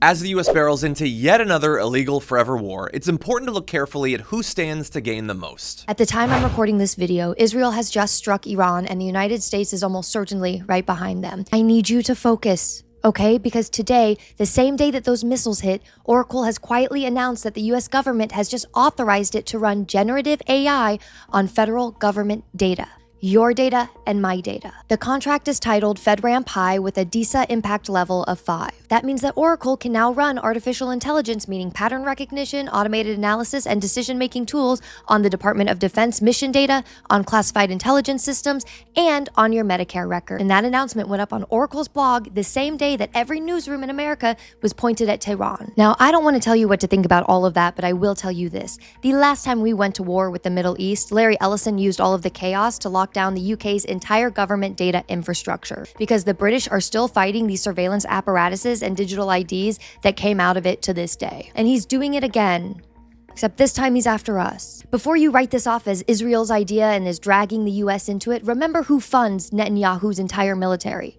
As the US barrels into yet another illegal forever war, it's important to look carefully at who stands to gain the most. At the time I'm recording this video, Israel has just struck Iran and the United States is almost certainly right behind them. I need you to focus. Okay, because today, the same day that those missiles hit, Oracle has quietly announced that the US government has just authorized it to run generative AI on federal government data. Your data and my data. The contract is titled FedRAMP High with a DISA impact level of 5. That means that Oracle can now run artificial intelligence, meaning pattern recognition, automated analysis, and decision-making tools on the Department of Defense mission data, on classified intelligence systems, and on your Medicare record. And that announcement went up on Oracle's blog the same day that every newsroom in America was pointed at Tehran. Now, I don't want to tell you what to think about all of that, but I will tell you this. The last time we went to war with the Middle East, Larry Ellison used all of the chaos to lock down the UK's entire government data infrastructure because the British are still fighting these surveillance apparatuses and digital IDs that came out of it to this day. And he's doing it again. Except this time he's after us. Before you write this off as Israel's idea and is dragging the US into it, remember who funds Netanyahu's entire military.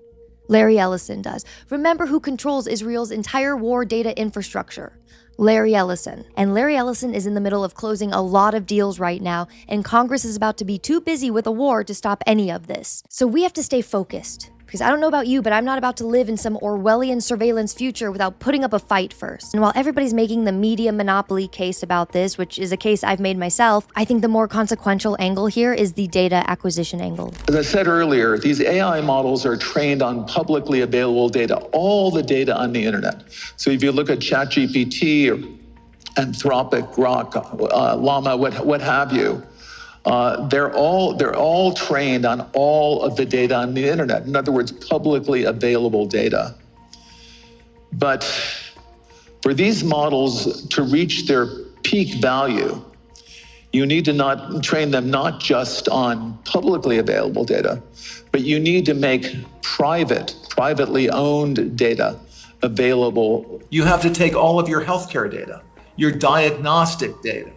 Larry Ellison does. Remember who controls Israel's entire war data infrastructure. Larry Ellison. And Larry Ellison is in the middle of closing a lot of deals right now, and Congress is about to be too busy with a war to stop any of this. So we have to stay focused. Because I don't know about you, but I'm not about to live in some Orwellian surveillance future without putting up a fight first. And while everybody's making the media monopoly case about this, which is a case I've made myself, I think the more consequential angle here is the data acquisition angle. As I said earlier, these AI models are trained on publicly available data, all the data on the internet. So if you look at ChatGPT or Anthropic, Grok, Llama, what have you, they're all trained on all of the data on the internet. In other words, publicly available data. But for these models to reach their peak value, you need to not train them not just on publicly available data, but you need to make privately owned data available. You have to take all of your healthcare data, your diagnostic data,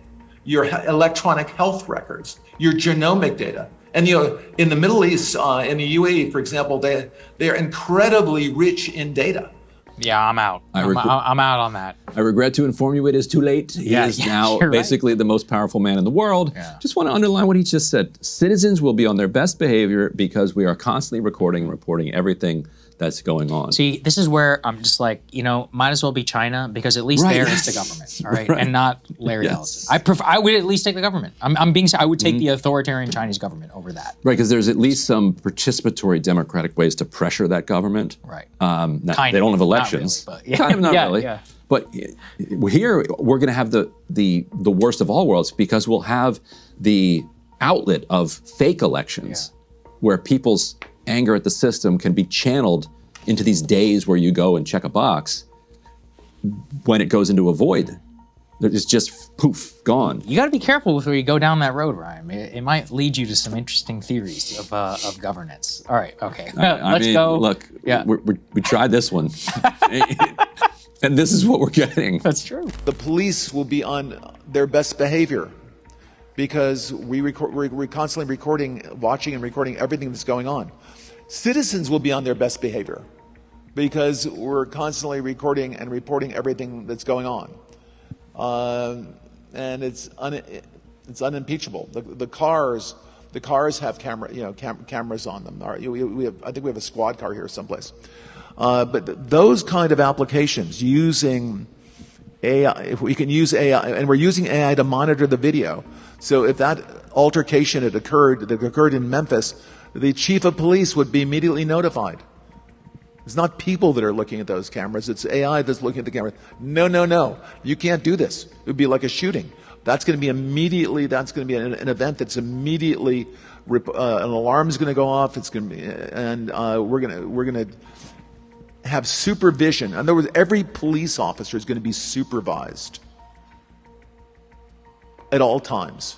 your electronic health records, your genomic data. And in the Middle East, in the UAE, for example, they are incredibly rich in data. Yeah, I'm out. I'm out on that. I regret to inform you it is too late. He is now basically the most powerful man in the world. Yeah. Just want to underline what he just said. Citizens will be on their best behavior because we are constantly recording and reporting everything that's going on. See, this is where I'm just like, might as well be China because at least there is the government, all right, and not Larry Ellison. I would at least take the government. I would take the authoritarian Chinese government over that. Right, because there's at least some participatory democratic ways to pressure that government. Right. They don't have elections. Not really, but kind of not really. Yeah. But here we're going to have the worst of all worlds because we'll have the outlet of fake elections where people's anger at the system can be channeled into these days where you go and check a box when it goes into a void. It's just poof, gone. You got to be careful before you go down that road, Ryan. It might lead you to some interesting theories of governance. All right, okay, let's go. Look, we tried this one, and this is what we're getting. That's true. The police will be on their best behavior because we're constantly watching and recording everything that's going on. Citizens will be on their best behavior because we're constantly recording and reporting everything that's going on. And it's unimpeachable. The cars have cameras on them. I think we have a squad car here someplace. But those kind of applications using AI, if we can use AI, and we're using AI to monitor the video. So if that altercation that occurred in Memphis, the chief of police would be immediately notified. It's not people that are looking at those cameras. It's AI that's looking at the camera. No. You can't do this. It would be like a shooting. That's going to be an event that's immediately, an alarm is going to go off. It's going to be, and we're going to have supervision. In other words, every police officer is going to be supervised at all times.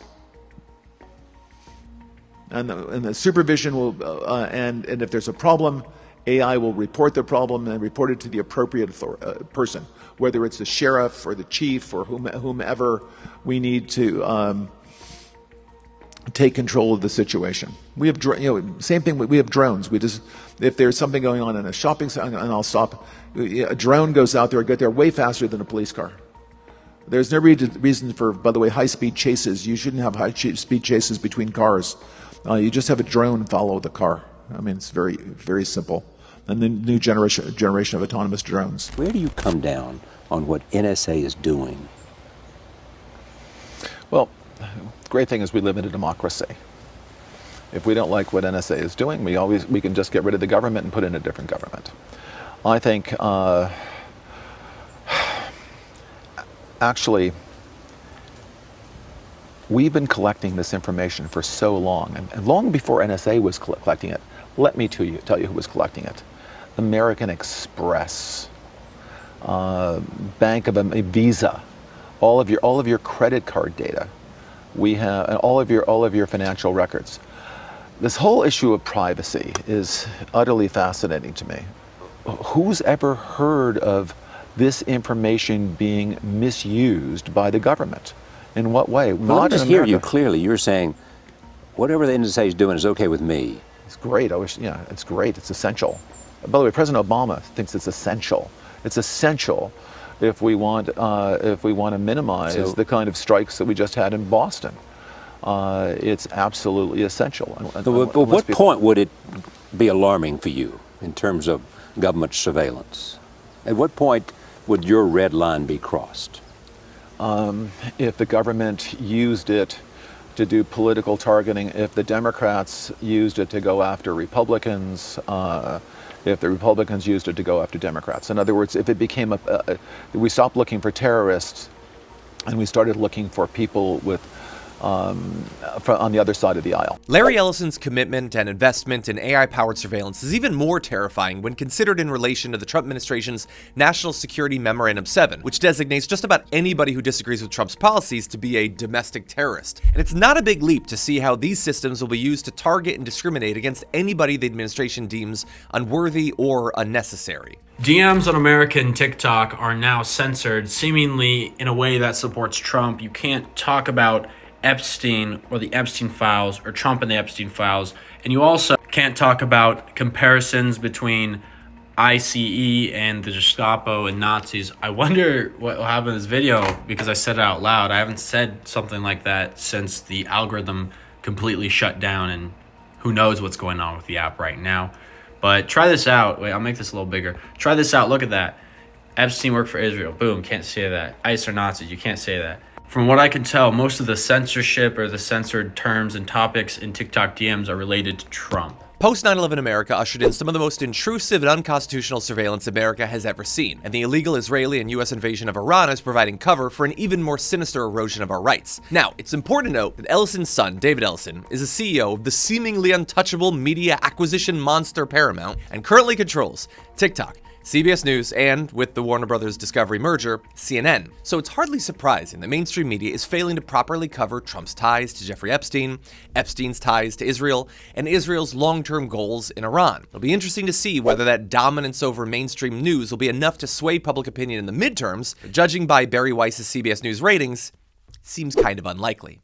And the supervision will, and if there's a problem, AI will report the problem and report it to the appropriate person, whether it's the sheriff or the chief or whomever we need to take control of the situation. We have, same thing. We have drones. If there's something going on in a shopping center, and I'll stop, a drone goes out there, get there way faster than a police car. There's no reason for, by the way, high-speed chases. You shouldn't have high-speed chases between cars. You just have a drone follow the car. I mean, it's very, very simple. And the new generation of autonomous drones. Where do you come down on what NSA is doing? Well, the great thing is we live in a democracy. If we don't like what NSA is doing, we can just get rid of the government and put in a different government. I think actually we've been collecting this information for so long, and long before NSA was collecting it. Let me tell you who was collecting it. American Express, Bank of Visa, all of your credit card data. We have, and all of your financial records. This whole issue of privacy is utterly fascinating to me. Who's ever heard of this information being misused by the government? In what way? Well, I just hear you clearly. You're saying whatever the NSA is doing is okay with me. It's great. It's great. It's essential. By the way, President Obama thinks it's essential. It's essential if we want to minimize the kind of strikes that we just had in Boston. It's absolutely essential. But what point would it be alarming for you in terms of government surveillance? At what point would your red line be crossed? If the government used it to do political targeting, if the Democrats used it to go after Republicans, if the Republicans used it to go after Democrats. In other words, if it became we stopped looking for terrorists and we started looking for people with on the other side of the aisle. Larry Ellison's commitment and investment in AI-powered surveillance is even more terrifying when considered in relation to the Trump administration's National Security Memorandum 7, which designates just about anybody who disagrees with Trump's policies to be a domestic terrorist. And it's not a big leap to see how these systems will be used to target and discriminate against anybody the administration deems unworthy or unnecessary. DMs on American TikTok are now censored, seemingly in a way that supports Trump. You can't talk about Epstein or the Epstein files or Trump and the Epstein files. And you also can't talk about comparisons between ICE and the Gestapo and Nazis. I wonder what will happen in this video because I said it out loud. I haven't said something like that since the algorithm completely shut down, and who knows what's going on with the app right now. But try this out. Wait, I'll make this a little bigger. Try this out. Look at that. Epstein worked for Israel. Boom, can't say that. ICE or Nazis, you can't say that. From what I can tell, most of the censorship or the censored terms and topics in TikTok DMs are related to Trump. Post 9/11 America ushered in some of the most intrusive and unconstitutional surveillance America has ever seen, and the illegal Israeli and U.S. invasion of Iran is providing cover for an even more sinister erosion of our rights. Now, it's important to note that Ellison's son, David Ellison, is a CEO of the seemingly untouchable media acquisition monster Paramount, and currently controls TikTok, CBS News, and, with the Warner Brothers Discovery merger, CNN. So it's hardly surprising that mainstream media is failing to properly cover Trump's ties to Jeffrey Epstein, Epstein's ties to Israel, and Israel's long-term goals in Iran. It'll be interesting to see whether that dominance over mainstream news will be enough to sway public opinion in the midterms, but judging by Barry Weiss's CBS News ratings, it seems kind of unlikely.